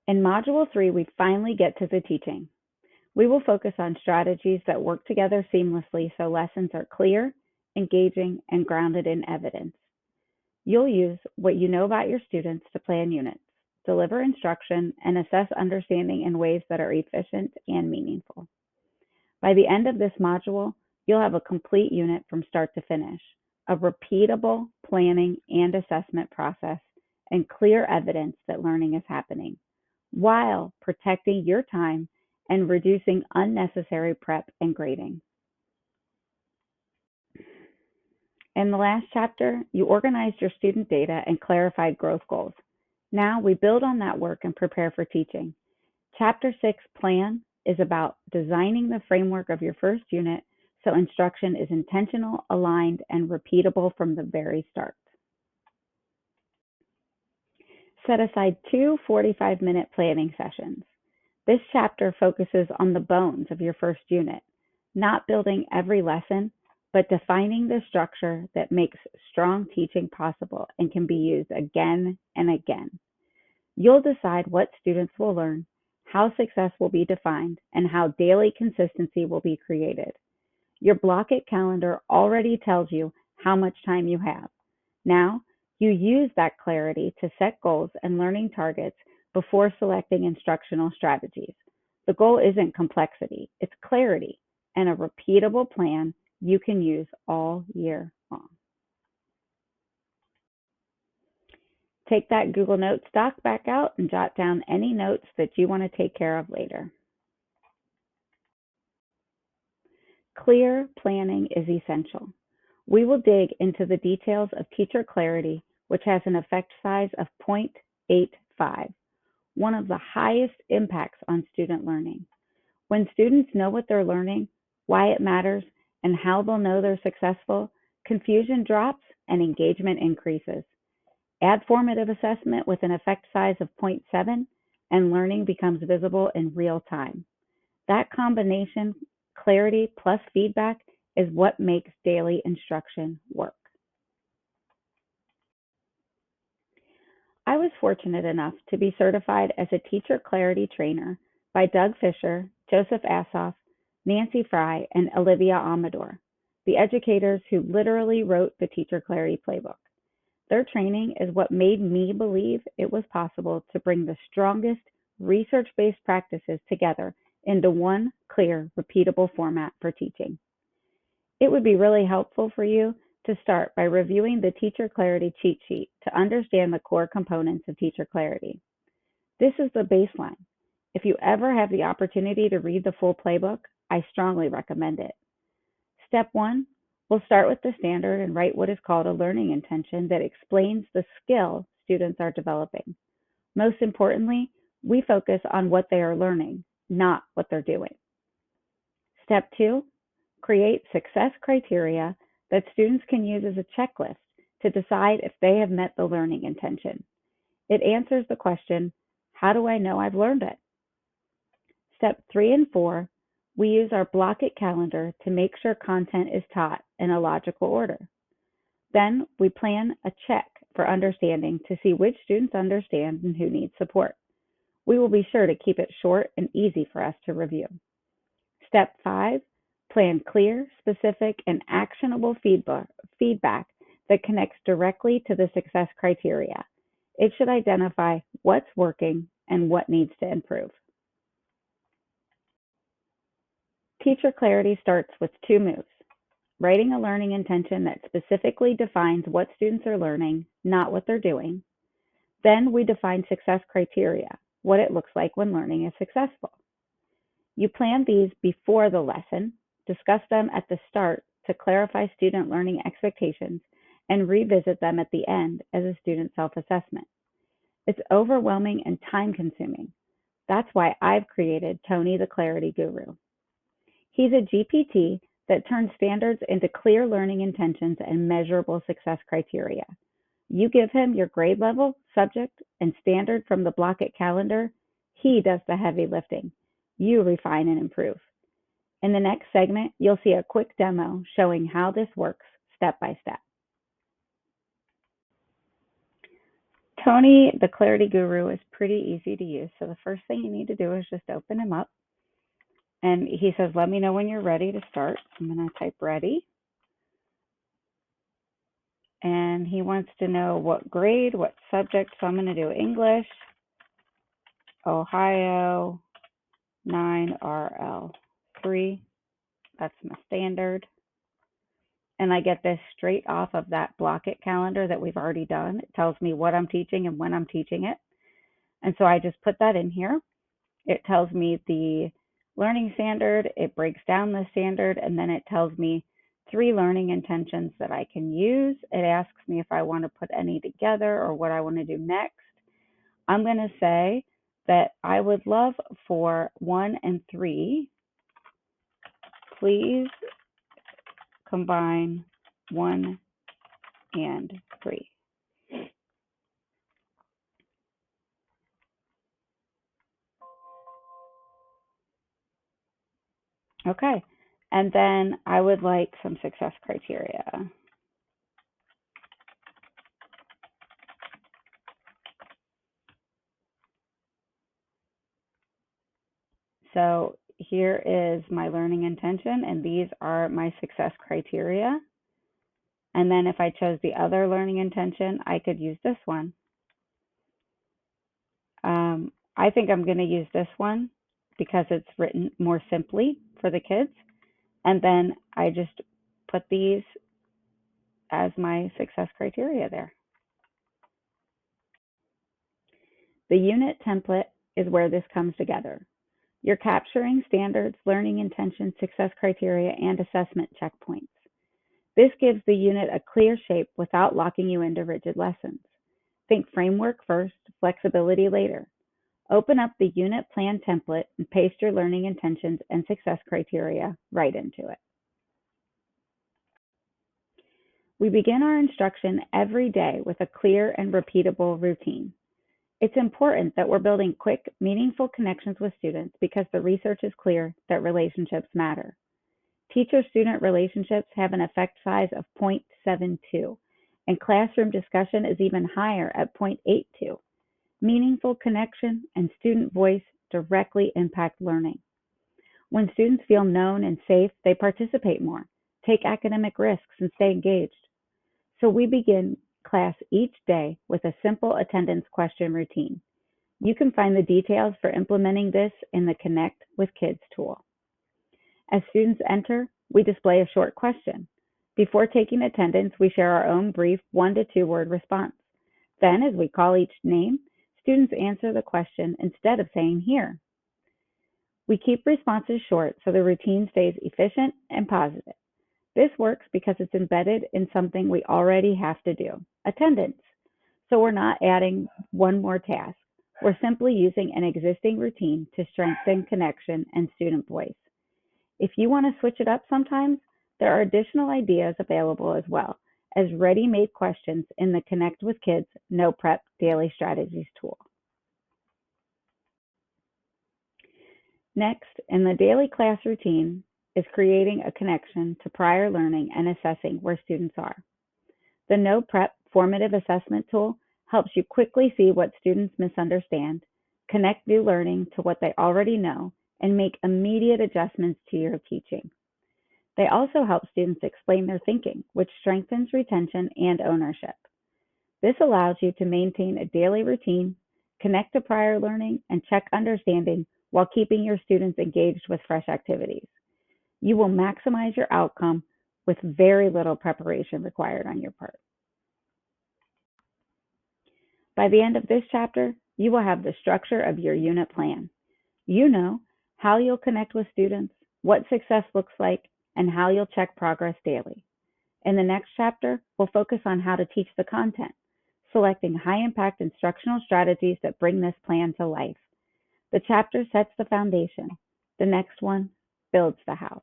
In Module 3, we finally get to the teaching. We will focus on strategies that work together seamlessly so lessons are clear, engaging, and grounded in evidence. You'll use what you know about your students to plan units, deliver instruction, and assess understanding in ways that are efficient and meaningful. By the end of this module, you'll have a complete unit from start to finish, a repeatable planning and assessment process, and clear evidence that learning is happening, while protecting your time and reducing unnecessary prep and grading. In the last chapter, you organized your student data and clarified growth goals. Now we build on that work and prepare for teaching. Chapter 6, Plan, is about designing the framework of your first unit so instruction is intentional, aligned, and repeatable from the very start. Set aside 2 45-minute planning sessions. This chapter focuses on the bones of your first unit, not building every lesson, but defining the structure that makes strong teaching possible and can be used again and again. You'll decide what students will learn, how success will be defined, and how daily consistency will be created. Your Block It calendar already tells you how much time you have. Now, you use that clarity to set goals and learning targets before selecting instructional strategies. The goal isn't complexity, it's clarity and a repeatable plan you can use all year long. Take that Google Notes doc back out and jot down any notes that you want to take care of later. Clear planning is essential. We will dig into the details of teacher clarity, which has an effect size of 0.85, one of the highest impacts on student learning. When students know what they're learning, why it matters, and how they'll know they're successful, confusion drops and engagement increases. Add formative assessment with an effect size of 0.7, and learning becomes visible in real time. That combination, clarity plus feedback, is what makes daily instruction work. I was fortunate enough to be certified as a teacher clarity trainer by Doug Fisher, Joseph Assoff, Nancy Fry, and Olivia Amador, the educators who literally wrote the Teacher Clarity Playbook. Their training is what made me believe it was possible to bring the strongest research-based practices together into one clear, repeatable format for teaching. It would be really helpful for you to start by reviewing the Teacher Clarity cheat sheet to understand the core components of teacher clarity. This is the baseline. If you ever have the opportunity to read the full playbook, I strongly recommend it. Step 1, we'll start with the standard and write what is called a learning intention that explains the skill students are developing. Most importantly, we focus on what they are learning, not what they're doing. Step 2, create success criteria that students can use as a checklist to decide if they have met the learning intention. It answers the question, how do I know I've learned it? Step 3 and 4, we use our Block It calendar to make sure content is taught in a logical order. Then we plan a check for understanding to see which students understand and who need support. We will be sure to keep it short and easy for us to review. Step 5, plan clear, specific, and actionable feedback that connects directly to the success criteria. It should identify what's working and what needs to improve. Teacher clarity starts with 2 moves. Writing a learning intention that specifically defines what students are learning, not what they're doing. Then we define success criteria, what it looks like when learning is successful. You plan these before the lesson, discuss them at the start to clarify student learning expectations, and revisit them at the end as a student self-assessment. It's overwhelming and time-consuming. That's why I've created Tony the Clarity Guru. He's a GPT that turns standards into clear learning intentions and measurable success criteria. You give him your grade level, subject, and standard from the Block It calendar. He does the heavy lifting. You refine and improve. In the next segment, you'll see a quick demo showing how this works step by step. Tony, the Clarity Guru, is pretty easy to use. So the first thing you need to do is just open him up. And he says, let me know when you're ready to start. I'm going to type ready. And he wants to know what grade, what subject. So I'm going to do English, Ohio, 9RL3. That's my standard. And I get this straight off of that Block It calendar that we've already done. It tells me what I'm teaching and when I'm teaching it. And so I just put that in here. It tells me the learning standard, it breaks down the standard, and then it tells me 3 learning intentions that I can use. It asks me if I want to put any together or what I want to do next. I'm going to say that I would love for 1 and 3, please combine 1 and 3. Okay, and then I would like some success criteria. So here is my learning intention, and these are my success criteria. And then if I chose the other learning intention, I could use this one. I think I'm going to use this one because it's written more simply for the kids. And then I just put these as my success criteria there. The unit template is where this comes together. You're capturing standards, learning intentions, success criteria, and assessment checkpoints. This gives the unit a clear shape without locking you into rigid lessons. Think framework first, flexibility later. Open up the unit plan template and paste your learning intentions and success criteria right into it. We begin our instruction every day with a clear and repeatable routine. It's important that we're building quick, meaningful connections with students because the research is clear that relationships matter. Teacher-student relationships have an effect size of 0.72, and classroom discussion is even higher at 0.82. Meaningful connection and student voice directly impact learning. When students feel known and safe, they participate more, take academic risks, and stay engaged. So we begin class each day with a simple attendance question routine. You can find the details for implementing this in the Connect with Kids tool. As students enter, we display a short question. Before taking attendance, we share our own brief 1 to 2 word response. Then, as we call each name, students answer the question instead of saying here. We keep responses short so the routine stays efficient and positive. This works because it's embedded in something we already have to do, attendance. So we're not adding one more task. We're simply using an existing routine to strengthen connection and student voice. If you want to switch it up sometimes, there are additional ideas available as well as ready-made questions in the Connect with Kids No Prep Daily Strategies tool. Next, in the daily class routine is creating a connection to prior learning and assessing where students are. The No Prep formative assessment tool helps you quickly see what students misunderstand, connect new learning to what they already know, and make immediate adjustments to your teaching. They also help students explain their thinking, which strengthens retention and ownership. This allows you to maintain a daily routine, connect to prior learning, and check understanding while keeping your students engaged with fresh activities. You will maximize your outcome with very little preparation required on your part. By the end of this chapter, you will have the structure of your unit plan. You know how you'll connect with students, what success looks like, and how you'll check progress daily. In the next chapter, we'll focus on how to teach the content, selecting high-impact instructional strategies that bring this plan to life. The chapter sets the foundation. The next one builds the house.